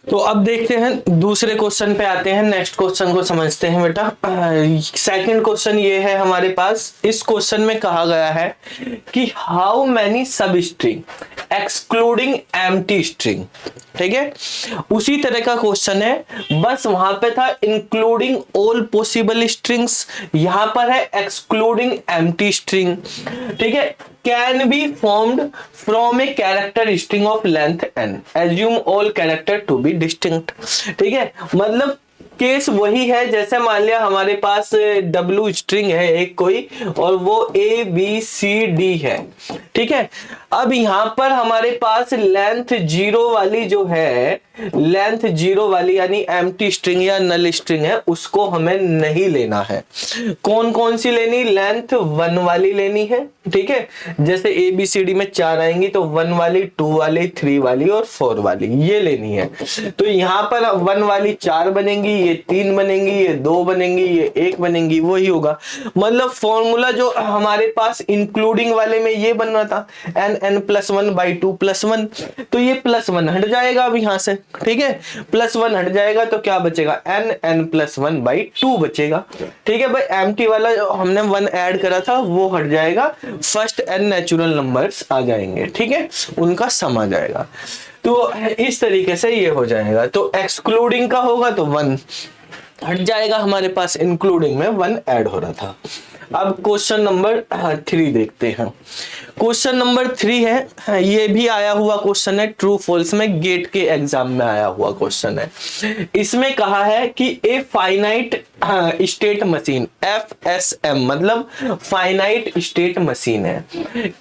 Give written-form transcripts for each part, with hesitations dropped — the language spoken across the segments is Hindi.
तो अब देखते हैं दूसरे क्वेश्चन पे आते हैं, नेक्स्ट क्वेश्चन को समझते हैं बेटा। सेकंड क्वेश्चन ये है हमारे पास। इस क्वेश्चन में कहा गया है कि हाउ मैनी सब स्ट्रिंग एक्सक्लूडिंग एम्प्टी स्ट्रिंग। ठीक है, उसी तरह का क्वेश्चन है, बस वहां पे था इंक्लूडिंग ऑल पॉसिबल स्ट्रिंग्स, यहां पर है एक्सक्लूडिंग एम्प्टी स्ट्रिंग। ठीक है, can be formed from a character string of length n, assume all character to be distinct. ठीक है, मतलब केस वही है जैसे मान लिया हमारे पास W स्ट्रिंग है एक कोई, और वो ABCD है। ठीक है, अब यहां पर हमारे पास लेंथ 0 वाली जो है, लेंथ 0 वाली यानी एम्प्टी स्ट्रिंग या नल स्ट्रिंग है, उसको हमें नहीं लेना है। कौन कौन सी लेनी? लेंथ 1 वाली लेनी है। ठीक है, जैसे ABCD में 4 आएंगी तो 1 वाली, 2 वाली, 3 वाली और 4 वाली ये लेनी है। तो यहां पर 1 वाली 4 बनेंगी, ये 3 बनेंगी, ये 2 बनेंगी, ये 1 बनेंगी, वही होगा। मतलब फॉर्मूला जो हमारे पास इंक्लूडिंग वाले में ये बन रहा था n+1/2+1, तो ये +1 हट जाएगा अब यहां से। ठीक है, +1 हट जाएगा तो क्या बचेगा? n+1/2 बचेगा। ठीक है भाई, एम्प्टी वाला जो हमने 1 ऐड करा था वो हट जाएगा, फर्स्ट n नेचुरल नंबर्स आ जाएंगे। ठीक है, उनका सम आ जाएगा। तो इस तरीके से ये हो जाएगा। तो एक्सक्लूडिंग का होगा तो 1 हट जाएगा हमारे पास, इंक्लूडिंग में 1 ऐड हो रहा था। अब क्वेश्चन नंबर 3 देखते हैं। क्वेश्चन नंबर 3 है, ये भी आया हुआ क्वेश्चन है, ट्रू फॉल्स में गेट के एग्जाम में आया हुआ क्वेश्चन है। इसमें कहा है कि a finite state machine FSM, मतलब फाइनाइट स्टेट मशीन है,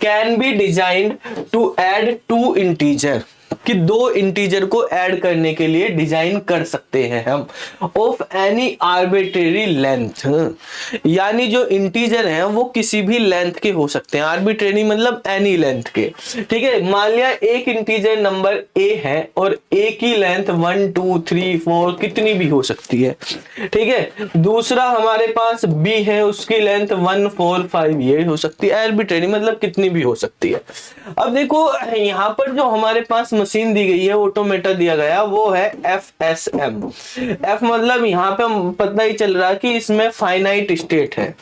can be designed to add 2 integer, कि 2 इंटीजर को ऐड करने के लिए डिजाइन कर सकते हैं हम, ऑफ एनी आर्बिट्रेरी लेंथ, यानी जो इंटीजर हैं वो किसी भी लेंथ के हो सकते हैं, आर्बिट्रेरी मतलब एनी लेंथ के। ठीक है, मान लिया एक इंटीजर नंबर a है और a की लेंथ 1 2 3 4 कितनी भी हो सकती है। ठीक है, दूसरा हमारे पास b है, उसकी लेंथ 1 4 5 ये हो सकती है, आर्बिट्रेरी मतलब कितनी भी हो सकती है। अब देखो यहां पर जो हमारे पास मशीन दी गई है, ऑटोमेटा दिया गया, वो है FSM। F मतलब यहां पे पता ही चल रहा है कि इसमें फाइनाइट स्टेट है।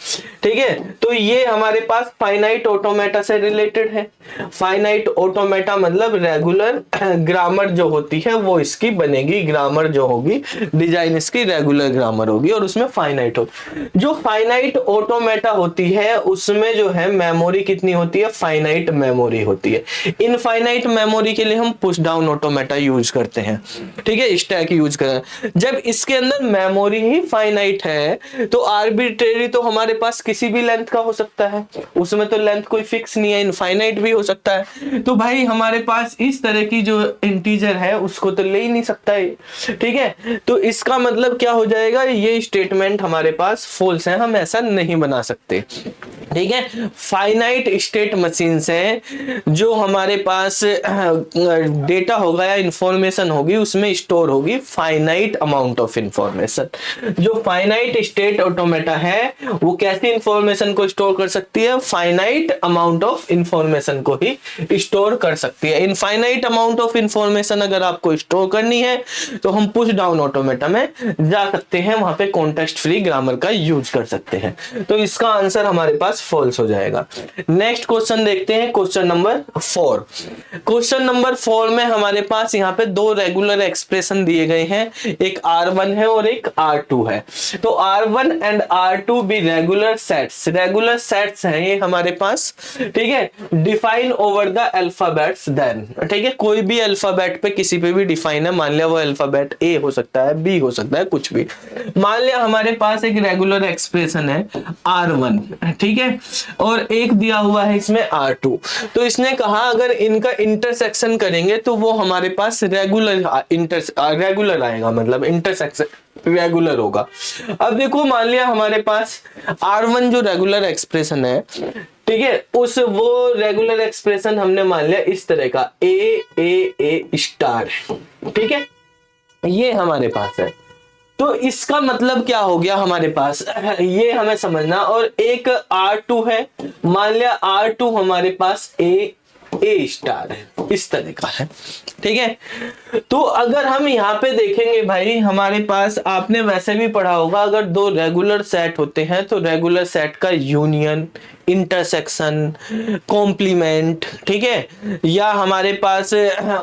ठीक है, तो ये हमारे पास फाइनाइट ऑटोमेटा से रिलेटेड है। फाइनाइट ऑटोमेटा मतलब रेगुलर ग्रामर जो होती है वो इसकी बनेगी, ग्रामर जो होगी डिजाइन इसकी रेगुलर ग्रामर होगी, और उसमें फाइनाइट होगी। जो फाइनाइट ऑटोमेटा होती है उसमें जो है मेमोरी कितनी होती है? फाइनाइट मेमोरी होती है। इनफाइनाइट मेमोरी के लिए हम पुश डाउन ऑटोमेटा यूज करते हैं। ठीक है, स्टैक यूज करें। जब इसके अंदर मेमोरी ही फाइनाइट है तो आर्बिट्रेरी तो हमारे पास किसी भी लेंथ का हो सकता है, उसमें तो लेंथ कोई फिक्स नहीं है, इनफाइनाइट भी हो सकता है। तो भाई हमारे पास इस तरह की जो इंटीजर है उसको तो ले ही नहीं सकता है। ठीक है, तो इसका मतलब क्या हो जाएगा? ये स्टेटमेंट हमारे पास फॉल्स है, हम ऐसा नहीं बना सकते। ठीक है, फाइनाइट स्टेट मशीन से जो हमारे पास डेटा होगा या इंफॉर्मेशन होगी उसमें स्टोर होगी फाइनाइट अमाउंट ऑफ इंफॉर्मेशन। जो फाइनाइट स्टेट ऑटोमेटा है वो कैसी इंफॉर्मेशन को स्टोर कर सकती है? फाइनाइट अमाउंट ऑफ इंफॉर्मेशन को ही स्टोर कर सकती है। इनफाइनाइट अमाउंट ऑफ इंफॉर्मेशन अगर आपको स्टोर करनी है तो हम पुश डाउन ऑटोमेटा में जा सकते हैं, वहां पे कॉन्टेक्स्ट फ्री ग्रामर का यूज कर सकते हैं। तो इसका आंसर हमारे पास फॉल्स हो जाएगा। नेक्स्ट क्वेश्चन देखते हैं, क्वेश्चन नंबर 4। क्वेश्चन नंबर 4 में हमारे पास यहाँ पे 2 रेगुलर एक्सप्रेशन दिए गए हैं, एक R1 है और एक R2 है। तो R1 एंड R2 भी रेगुलर सेट्स, रेगुलर सेट्स हैं ये हमारे पास। ठीक है, define over the alphabets then. ठीक है, कोई भी अल्फाबेट पे किसी पे भी डिफाइन है, मान लिया वो अल्फाबेट A हो सकता है, B हो सकता है, कुछ भी। मान लिया हमारे पास एक रेगुलर एक्सप्रेशन है R1, ठीक है, और एक दिया हुआ है इसमें R2। तो इसने कहा अगर इनका इंटरसेक्शन करेंगे तो वो हमारे पास रेगुलर आएगा, मतलब इंटरसेक्शन रेगुलर होगा। अब देखो मान लिया हमारे पास R1 जो रेगुलर एक्सप्रेशन है, ठीक है, उस वो रेगुलर एक्सप्रेशन हमने मान लिया इस तरह का A स्टार, ठीक है, ये हमारे पास है। तो इसका मतलब क्या हो गया हमारे पास, ये हमें समझना। और एक R2 है, मान लिया R2 हमारे पास A ए स्टार है, इस तरह का है। ठीक है, तो अगर हम यहाँ पे देखेंगे भाई, हमारे पास आपने वैसे भी पढ़ा होगा, अगर दो रेगुलर सेट होते हैं तो रेगुलर सेट का यूनियन, इंटरसेक्शन, कॉम्प्लीमेंट, ठीक है, या हमारे पास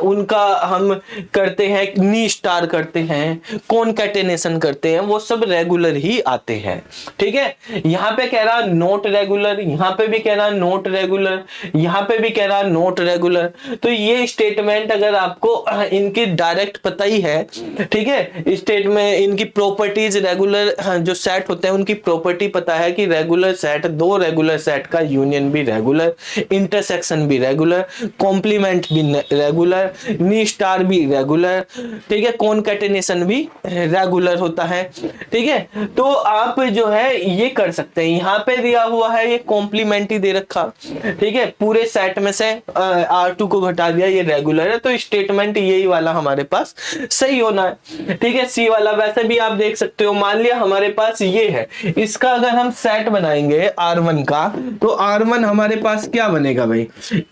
उनका हम करते हैं नी स्टार करते हैं, कॉनकैटेनेशन करते हैं, वो सब रेगुलर ही आते हैं। ठीक है, यहाँ पे कह रहा नोट रेगुलर, यहाँ पे भी कह रहा नोट रेगुलर, यहाँ पे भी कह रहा नोट रेगुलर। तो ये स्टेटमेंट अगर आपको इनकी डायरेक्ट पता ही है, ठीक है, स्टेट में इनकी प्रॉपर्टीज, रेगुलर जो सेट होते हैं उनकी प्रॉपर्टी पता है कि रेगुलर सेट, दो रेगुलर सेट का यूनियन भी रेगुलर, इंटरसेक्शन भी रेगुलर, कॉम्प्लीमेंट भी रेगुलर, नी स्टार भी रेगुलर, ठीक है, कॉनकैटेनेशन भी रेगुलर होता है। ठीक है, तो आप जो है ये कर सकते हैं, यहाँ पे दिया हुआ है ये कॉम्प्लीमेंट ही दे रखा, ठीक है, पूरे सेट में से R2 को घटा दिया, ये रेगुलर है, तो स्टेटमेंट यही वाला हमारे पास सही होना है। ठीक है, सी वाला वैसे भी आप देख सकते हो, मान लिया हमारे पास ये है, इसका अगर हम सेट बनाएंगे R1 का, तो R1 हमारे पास क्या बनेगा भाई,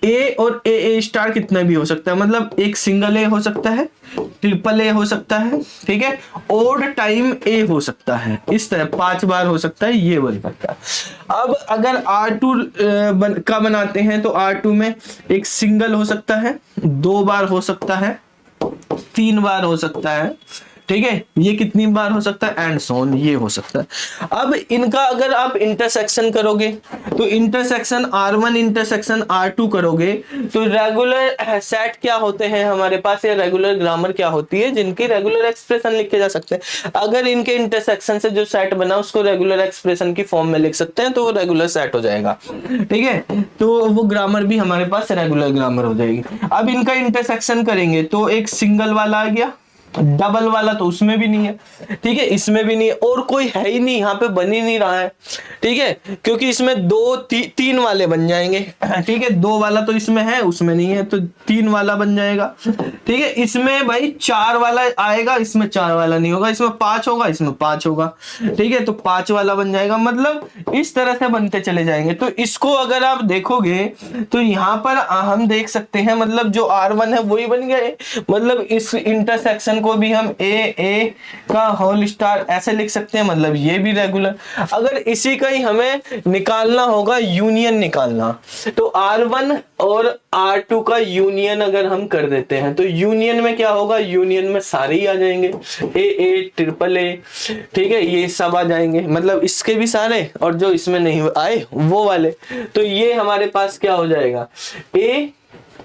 ए और ए स्टार कितना भी हो सकता है, मतलब एक सिंगल ए हो सकता है, ट्रिपल ए हो सकता है, ठीक है, ओड टाइम ए हो सकता है, इस तरह 5 बार हो सकता है, ये बन सकता है। अब अगर R2 का बनाते हैं तो R2 में एक सिंगल हो सकता है, 2 बार हो सकता है, 3 बार हो सकता है, ठीक है, ये कितनी बार हो सकता है, एंड सोन, ये हो सकता है। अब इनका अगर आप इंटरसेक्शन करोगे तो इंटरसेक्शन R1 इंटरसेक्शन R2 करोगे तो रेगुलर सेट क्या होते हैं हमारे पास, या रेगुलर ग्रामर क्या होती है जिनकी रेगुलर एक्सप्रेशन लिखे जा सकते हैं। अगर इनके इंटरसेक्शन से जो सेट बना उसको रेगुलर एक्सप्रेशन की फॉर्म में लिख सकते हैं तो वो रेगुलर सेट हो जाएगा। ठीक है, तो वो ग्रामर भी हमारे पास रेगुलर ग्रामर हो जाएगी। अब इनका इंटरसेक्शन करेंगे तो एक सिंगल वाला आ गया, डबल वाला तो उसमें भी नहीं है, ठीक है, इसमें भी नहीं है, और कोई है ही नहीं, यहाँ पे बन ही नहीं रहा है। ठीक है, क्योंकि इसमें दो तीन वाले बन जाएंगे। ठीक है, 2 वाला तो इसमें है, उसमें नहीं है, तो 3 वाला बन जाएगा। ठीक है, इसमें भाई 4 वाला आएगा, इसमें 4 वाला नहीं होगा, इसमें 5 होगा, इसमें 5 होगा। ठीक है, तो 5 वाला बन जाएगा, मतलब इस तरह से बनते चले जाएंगे। तो इसको अगर आप देखोगे तो यहाँ पर हम देख सकते हैं, मतलब जो R1 है वही बन गया, मतलब इस इंटरसेक्शन को भी हम ए का होल स्टार ऐसे लिख सकते हैं, मतलब ये भी रेगुलर। अगर इसी का ही हमें निकालना होगा, यूनियन निकालना, तो R1 और R2 का यूनियन अगर हम कर देते हैं तो यूनियन में क्या होगा, यूनियन में सारे ही आ जाएंगे, ए ट्रिपल ए, ठीक है, ये सब आ जाएंगे, मतलब इसके भी सारे और जो इसमें नहीं आए वो वाले। तो ये हमारे पास क्या हो जाएगा, ए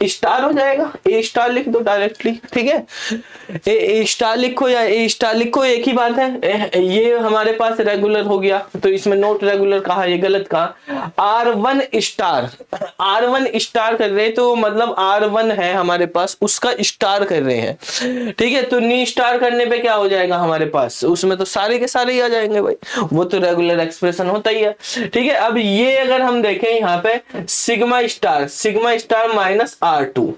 स्टार हो जाएगा, ए स्टार लिख दो डायरेक्टली। ठीक है, ए स्टार लिखो या ए स्टार लिखो, एक ही बात है। ये हमारे पास रेगुलर हो गया, तो इसमें नोट रेगुलर कहा, ये गलत कहा। R1 स्टार कर रहे हैं, तो मतलब R1 है हमारे पास, उसका स्टार कर रहे हैं। ठीक है, तो नी स्टार करने पे क्या हो जाएगा हमारे पास, उसमें तो सारे के सारे ही आ जाएंगे भाई, वो तो रेगुलर एक्सप्रेशन होता ही है। ठीक है, अब ये अगर हम देखें यहाँ पे sigma star minus R2,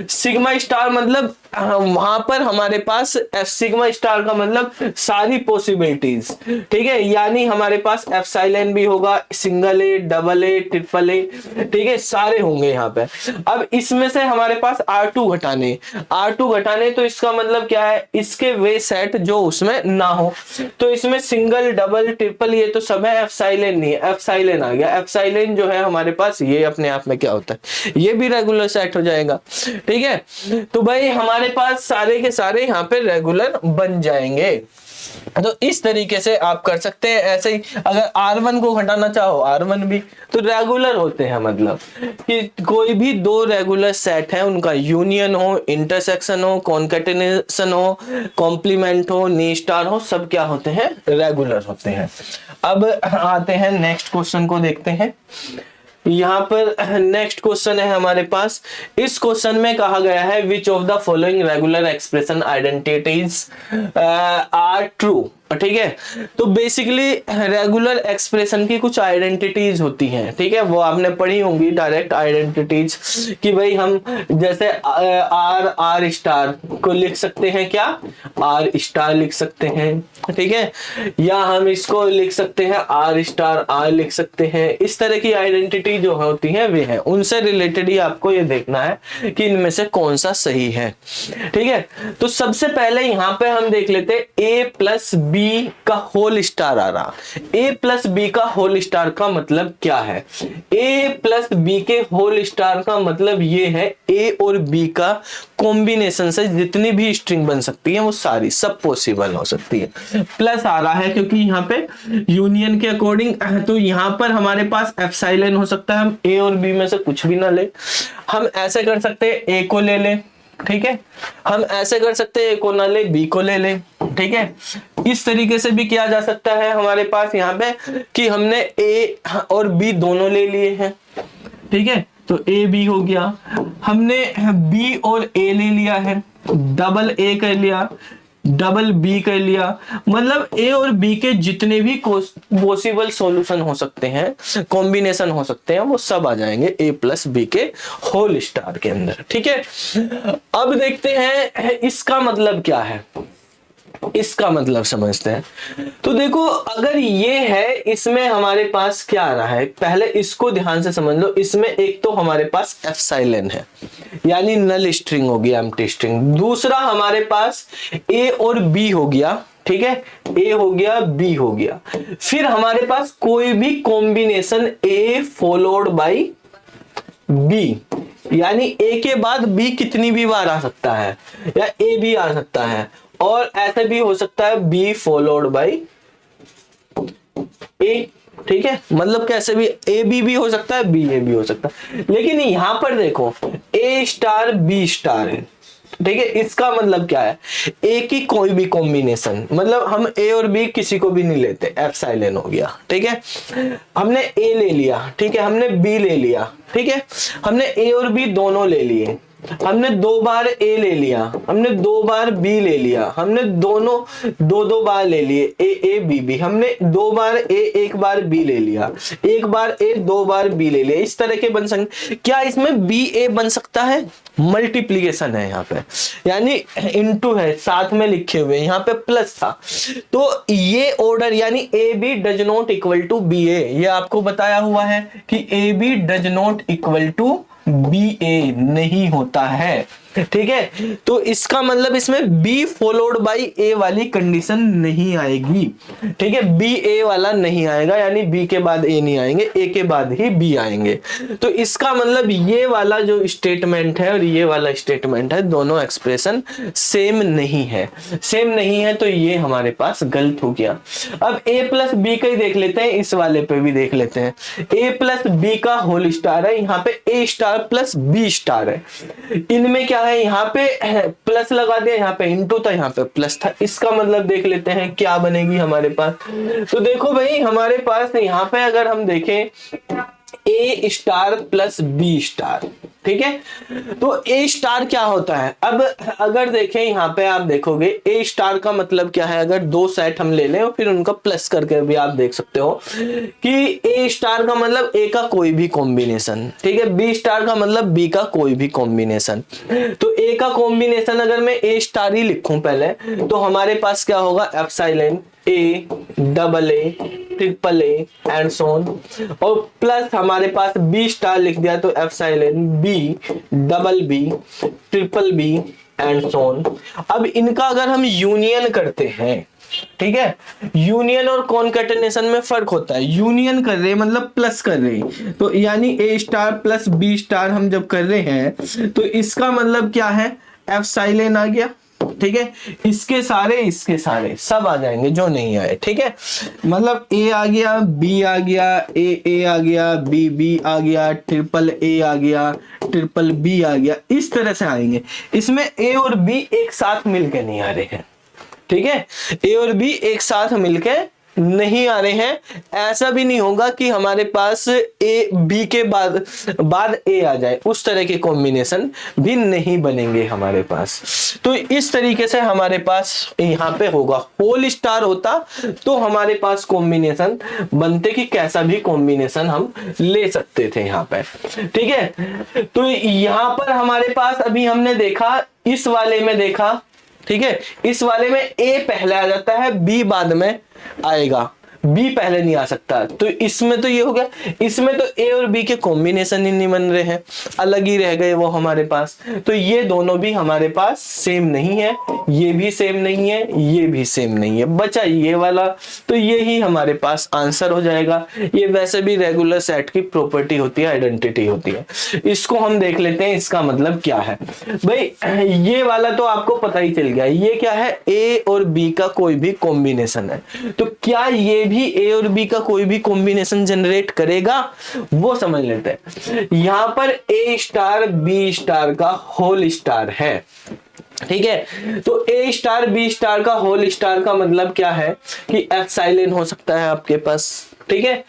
sigma star मतलब वहां पर हमारे पास सिग्मा स्टार का मतलब सारी पॉसिबिलिटीज। ठीक है, यानी हमारे पास एप्सिलॉन भी होगा, single A, double A, triple ए, ठीक है, सारे होंगे यहाँ पे। अब इसमें से हमारे पास R2 घटाने, तो इसका मतलब क्या है, इसके वे सेट जो उसमें ना हो, तो इसमें सिंगल, डबल, ट्रिपल ये तो सब है, एप्सिलॉन नहीं है, एप्सिलॉन आ गया। एप्सिलॉन जो है हमारे पास ये अपने आप में क्या होता है, ये भी रेगुलर सेट हो जाएगा। ठीक है, तो भाई हमारे पास सारे के सारे यहाँ पे रेगुलर बन जाएंगे। तो इस तरीके से आप कर सकते हैं। ऐसे ही अगर R1 को घटाना चाहो, R1 भी तो रेगुलर होते हैं, मतलब कि कोई भी 2 रेगुलर सेट है, उनका यूनियन हो, इंटरसेक्शन हो, कॉन्कैटेनेशन हो, कॉम्प्लीमेंट हो, नी स्टार हो, सब क्या होते हैं, रेगुलर होते हैं। अब आते हैं नेक्स्ट क्वेश्चन को देखते हैं। यहाँ पर नेक्स्ट क्वेश्चन है हमारे पास। इस क्वेश्चन में कहा गया है which of the following regular expression identities are true. ठीक है। तो बेसिकली रेगुलर एक्सप्रेशन की कुछ आइडेंटिटीज होती हैं, ठीक है, वो आपने पढ़ी होंगी डायरेक्ट आइडेंटिटीज, कि भाई हम जैसे आर स्टार को लिख सकते हैं, क्या आर स्टार लिख सकते हैं, ठीक है, या हम इसको लिख सकते हैं आर स्टार आर लिख सकते हैं। इस तरह की आइडेंटिटी जो होती है वे है, उनसे रिलेटेड ही आपको ये देखना है कि इनमें से कौन सा सही है, ठीक है। तो सबसे पहले यहां पे हम देख लेते हैं a प्लस बी का होल स्टार आ रहा। a प्लस बी का होल स्टार का मतलब क्या है? a प्लस बी के होल स्टार का मतलब ये है a और b का कॉम्बिनेशन से जितनी भी स्ट्रिंग बन सकती है वो सारी सब पॉसिबल हो सकती है। प्लस आ रहा है क्योंकि यहाँ पे यूनियन के अकॉर्डिंग, तो यहाँ पर हमारे पास एप्सिलॉन हो सकता है, हम a और b में से कुछ भी ना ले। हम ऐसे कर सकते हैं a को ले लें, ठीक है, हम ऐसे कर सकते हैं a को ना ले b को ले लें, ठीक है। इस तरीके से भी किया जा सकता है हमारे पास यहाँ पे कि हमने a और b दोनों ले लिए हैं, ठीक है, तो a b हो गया, हमने b और a ले लिया है, डबल a कर लिया, डबल बी कर लिया, मतलब ए और बी के जितने भी पॉसिबल सॉल्यूशन हो सकते हैं, कॉम्बिनेशन हो सकते हैं, वो सब आ जाएंगे ए प्लस बी के होल स्टार के अंदर, ठीक है। अब देखते हैं इसका मतलब क्या है, इसका मतलब समझते हैं। तो देखो अगर ये है, इसमें हमारे पास क्या आ रहा है, पहले इसको ध्यान से समझ लो। इसमें एक तो हमारे पास एप्सिलॉन है, यानी नल स्ट्रिंग होगी, एम्प्टी स्ट्रिंग। दूसरा हमारे पास ए और बी हो गया, ठीक है, ए हो गया बी हो गया। फिर हमारे पास कोई भी combination A followed by B, यानी ए के बाद बी कितनी भी बार आ सकता है, या ए भी आ सकता है, और ऐसे भी हो सकता है बी फॉलोड बाई ए, ठीक है, मतलब कैसे भी ए बी भी हो सकता है, बी ए भी हो सकता है। लेकिन यहां पर देखो ए स्टार बी स्टार है, ठीक है, इसका मतलब क्या है, ए की कोई भी कॉम्बिनेशन, मतलब हम ए और बी किसी को भी नहीं लेते, एप्सिलॉन हो गया, ठीक है। हमने ए ले लिया, ठीक है, हमने बी ले लिया, ठीक है, हमने ए और बी दोनों ले लिए, हमने 2 बार ए ले लिया, हमने 2 बार बी ले लिया, हमने दोनों 2 बार ले लिए, ए ए बी बी, हमने 2 बार ए 1 बार बी ले लिया, 1 बार ए 2 बार बी ले लिया। इस तरह के बन सकते। क्या इसमें बी ए बन सकता है? मल्टीप्लीकेशन है यहाँ पे, यानी इनटू है, साथ में लिखे हुए, यहाँ पे प्लस था, तो ये ऑर्डर यानी A B does not equal to B A, ये आपको बताया हुआ है कि A B does not equal to B A नहीं होता है, ठीक है। तो इसका मतलब इसमें बी फॉलोड बाई ए वाली कंडीशन नहीं आएगी, ठीक है, बी ए वाला नहीं आएगा, यानी बी के बाद ए नहीं आएंगे, ए के बाद ही बी आएंगे। तो इसका मतलब ये वाला जो स्टेटमेंट है और ये वाला स्टेटमेंट है, दोनों एक्सप्रेशन सेम नहीं है, सेम नहीं है, तो ये हमारे पास गलत हो गया। अब ए प्लस बी का ही देख लेते हैं, इस वाले पे भी देख लेते हैं। ए प्लस बी का होल स्टार है, यहाँ पे ए स्टार प्लस बी स्टार है, इनमें क्या है, यहाँ पे प्लस लगा दिया, यहाँ पे इनटू था, यहाँ पे प्लस था। इसका मतलब देख लेते हैं क्या बनेगी हमारे पास। तो देखो भाई हमारे पास यहाँ पे अगर हम देखें ए स्टार प्लस बी स्टार, ठीक है, तो ए स्टार क्या होता है। अब अगर देखें यहाँ पे आप देखोगे ए स्टार का मतलब क्या है, अगर 2 सेट हम ले लें और फिर उनका प्लस करके भी आप देख सकते हो कि ए स्टार का मतलब ए का कोई भी कॉम्बिनेशन, ठीक है, बी स्टार का मतलब बी का कोई भी कॉम्बिनेशन। तो ए का कॉम्बिनेशन अगर मैं ए स्टार ही लिखूं पहले, तो हमारे पास क्या होगा, epsilon A double A triple A and so on, और प्लस हमारे पास बी स्टार लिख दिया तो epsilon B double B triple B and so on. अब इनका अगर हम यूनियन करते हैं, ठीक है, यूनियन और कॉन्कैटिनेशन में फर्क होता है। यूनियन कर रहे हैं मतलब प्लस कर रहे हैं, तो यानी ए स्टार प्लस बी स्टार हम जब कर रहे हैं तो इसका मतलब क्या है, एप्सिलॉन आ गया, ठीक है, इसके सारे सब आ जाएंगे जो नहीं आए, ठीक है, मतलब ए आ गया, बी आ गया, ए आ गया, बी आ गया, ट्रिपल ए आ गया, ट्रिपल बी आ गया, इस तरह से आएंगे। इसमें ए और बी एक साथ मिलके नहीं आ रहे हैं, ठीक है, ए और बी एक साथ मिलके नहीं आ रहे हैं, ऐसा भी नहीं होगा कि हमारे पास ए बी के बाद ए आ जाए, उस तरह के कॉम्बिनेशन भी नहीं बनेंगे हमारे पास। तो इस तरीके से हमारे पास यहाँ पे होगा, होल स्टार होता तो हमारे पास कॉम्बिनेशन बनते कि कैसा भी कॉम्बिनेशन हम ले सकते थे यहाँ पे, ठीक है। तो यहाँ पर हमारे पास अभी हमने देखा, इस वाले में देखा, ठीक है, इस वाले में ए पहले आ जाता है, बी बाद में आएगा, बी पहले नहीं आ सकता। तो इसमें तो ये हो गया, इसमें तो ए और बी के कॉम्बिनेशन ही नहीं बन रहे हैं, अलग ही रह गए वो हमारे पास। तो ये दोनों भी हमारे पास सेम नहीं है, ये भी सेम नहीं है, ये भी सेम नहीं है, बचा ये वाला। तो ये ही हमारे पास आंसर हो जाएगा। ये वैसे भी रेगुलर सेट की प्रॉपर्टी होती है, आइडेंटिटी होती है। इसको हम देख लेते हैं, इसका मतलब क्या है भाई। ये वाला तो आपको पता ही चल गया, ये क्या है, ए और बी का कोई भी कॉम्बिनेशन है। तो क्या ये भी ए और बी का कोई भी कॉम्बिनेशन जनरेट करेगा, वो समझ लेते हैं। यहां पर ए स्टार बी स्टार का होल स्टार है, ठीक है। तो ए स्टार बी स्टार का होल स्टार का मतलब क्या है कि एप्सिलॉन हो सकता है आपके पास, ठीक है।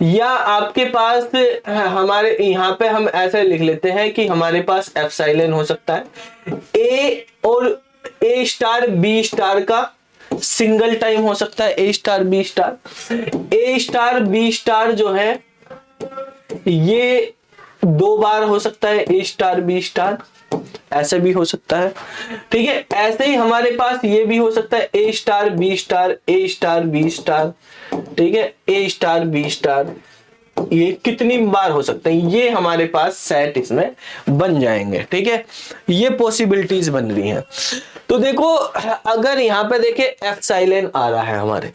या आपके पास हमारे यहाँ पे हम ऐसे लिख लेते हैं कि हमारे पास एप्सिलॉन हो सकता है। ए और ए स्टार बी स्टार का सिंगल टाइम हो सकता है, ए स्टार बी स्टार। ए स्टार बी स्टार जो है ये 2 बार हो सकता है, ए स्टार बी स्टार, ऐसे भी हो सकता है, ठीक है। ऐसे ही हमारे पास ये भी हो सकता है, ए स्टार बी स्टार, ए स्टार बी स्टार, ठीक है, ए स्टार बी स्टार। ये कितनी बार हो सकते हैं, ये हमारे पास सेट इसमें बन जाएंगे, ठीक है। ये पॉसिबिलिटीज बन रही हैं। तो देखो, अगर यहाँ पे देखे एप्सिलॉन आ रहा है हमारे,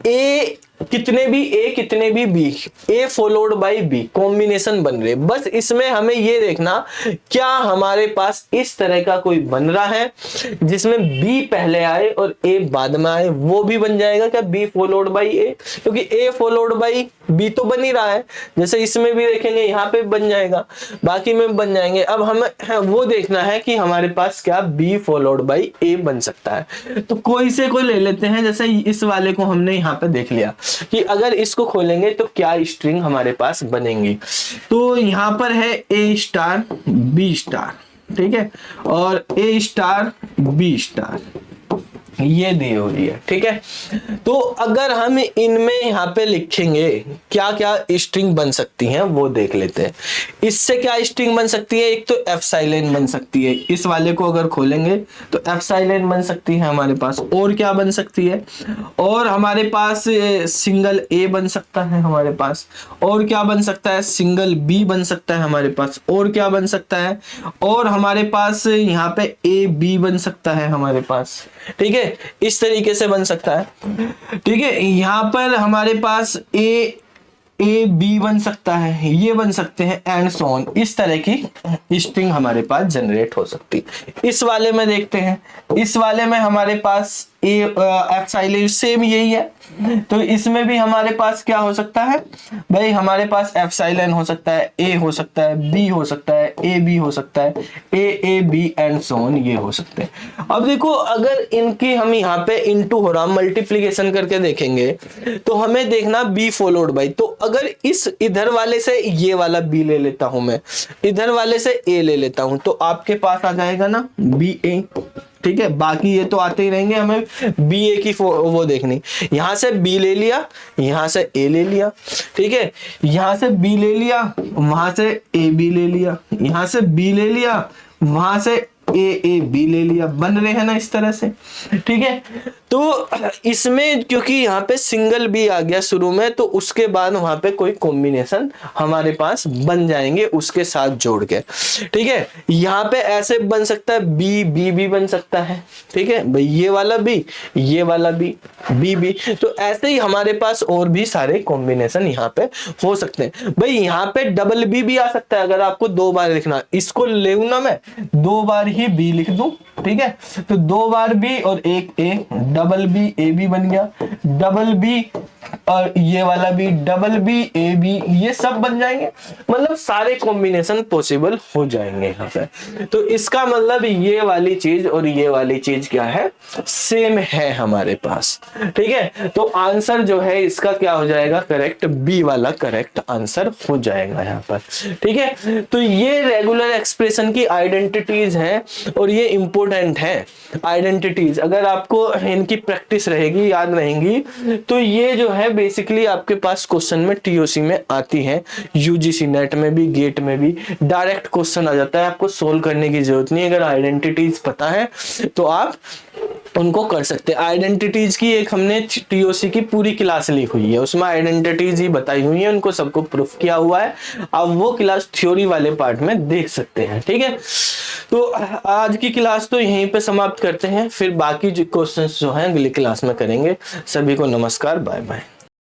ए कितने भी B, A followed by B combination बन रहे। बस इसमें हमें ये देखना क्या हमारे पास इस तरह का कोई बन रहा है जिसमें बी पहले आए और ए बाद में आए, वो भी बन जाएगा क्या, बी फॉलोड बाय ए, क्योंकि ए फॉलोड बाय बी तो बन ही रहा है। जैसे इसमें भी देखेंगे, यहाँ पे बन जाएगा, बाकी में बन जाएंगे। अब हमें वो देखना है कि हमारे पास क्या बी फॉलोड बाय ए बन सकता है। तो कोई से कोई ले लेते हैं, जैसे इस वाले को हमने यहाँ पे देख लिया कि अगर इसको खोलेंगे तो क्या स्ट्रिंग हमारे पास बनेंगी। तो यहाँ पर है ए स्टार बी स्टार, ठीक है, और ए स्टार बी स्टार ये दी हुई है, ठीक है। तो अगर हम इनमें यहाँ पे लिखेंगे क्या क्या स्ट्रिंग बन सकती हैं वो देख लेते हैं। इससे क्या स्ट्रिंग बन सकती है, एक तो एप्सिलॉन बन सकती है, इस वाले को अगर खोलेंगे तो एप्सिलॉन बन सकती है हमारे पास। और क्या बन सकती है, और हमारे पास सिंगल ए बन सकता है हमारे पास, और क्या बन सकता है, सिंगल बी बन सकता है हमारे पास, और क्या बन सकता है, और हमारे पास यहाँ पे ए बी बन सकता है हमारे पास, ठीक है, इस तरीके से बन सकता है, ठीक है। यहाँ पर हमारे पास ए बी बन सकता है, ये बन सकते हैं, एंड सो ऑन। इस तरह की स्ट्रिंग हमारे पास जनरेट हो सकती है। इस वाले में देखते हैं, इस वाले में हमारे पास एप्सिलॉन सेम यही है, तो इसमें भी हमारे पास क्या हो सकता है भाई, हमारे पास एप्सिलॉन हो सकता है, ए हो सकता है, बी हो सकता है, ए बी हो सकता है, A B and so on ये हो सकते हैं। अब देखो, अगर इनकी हम यहाँ पे इनटू हो रहा मल्टीप्लीकेशन करके देखेंगे तो हमें देखना बी फॉलोड बाई। तो अगर इस इधर वाले से ये वाला बी ले लेता हूं, मैं इधर वाले से ए ले लेता हूं, तो आपके पास आ जाएगा ना बी ए, ठीक है। बाकी ये तो आते ही रहेंगे, हमें बी ए की वो देखनी। यहां से बी ले लिया, यहां से ए ले लिया, ठीक है, यहां से बी ले लिया, वहां से ए बी ले लिया, यहां से बी ले लिया, वहां से ए बी ले लिया, बन रहे हैं ना इस तरह से, ठीक है। तो इसमें क्योंकि यहाँ पे सिंगल बी आ गया शुरू में, तो उसके बाद वहां पे कोई कॉम्बिनेशन हमारे पास बन जाएंगे उसके साथ जोड़ के, ठीक है। यहाँ पे ऐसे बन सकता है बी बी भी बन सकता है, ठीक है भाई, ये वाला बी, ये वाला बी, बी बी। तो ऐसे ही हमारे पास और भी सारे कॉम्बिनेशन यहाँ पे हो सकते हैं भाई। यहाँ पे डबल बी भी आ सकता है, अगर आपको 2 बार लिखना, इसको ले ना मैं 2 बार ही बी लिख दूं, ठीक है। तो 2 बार बी और एक ए, डबल बी ए बी बन गया, डबल बी और ये वाला भी डबल बी ए बी, ये सब बन जाएंगे, मतलब सारे कॉम्बिनेशन पॉसिबल हो जाएंगे यहाँ पे। तो इसका मतलब ये वाली चीज और ये वाली चीज क्या है, सेम है हमारे पास, ठीक है। तो आंसर जो है इसका क्या हो जाएगा, करेक्ट, बी वाला करेक्ट आंसर हो जाएगा यहाँ पर, ठीक है। तो ये रेगुलर एक्सप्रेशन की आइडेंटिटीज हैं और ये इंपॉर्टेंट है आइडेंटिटीज। अगर आपको इनकी प्रैक्टिस रहेगी, याद रहेंगी, तो ये जो है बेसिकली आपके पास क्वेश्चन में टीओसी में आती है, यूजीसी नेट में भी, गेट में भी डायरेक्ट क्वेश्चन आ जाता है, आपको सोल्व करने की जरूरत नहीं। अगर आइडेंटिटीज पता है तो आप उनको कर सकते हैं। आइडेंटिटीज की एक हमने टीओसी की पूरी क्लास ली हुई है, उसमें आइडेंटिटीज ही बताई हुई है, उनको सबको प्रूफ किया हुआ है, आप वो क्लास थ्योरी वाले पार्ट में देख सकते हैं, ठीक है। तो आज की क्लास तो यहीं पे समाप्त करते हैं, फिर बाकी जो क्वेश्चंस जो हैं अगली क्लास में करेंगे। सभी को नमस्कार, बाय बाय।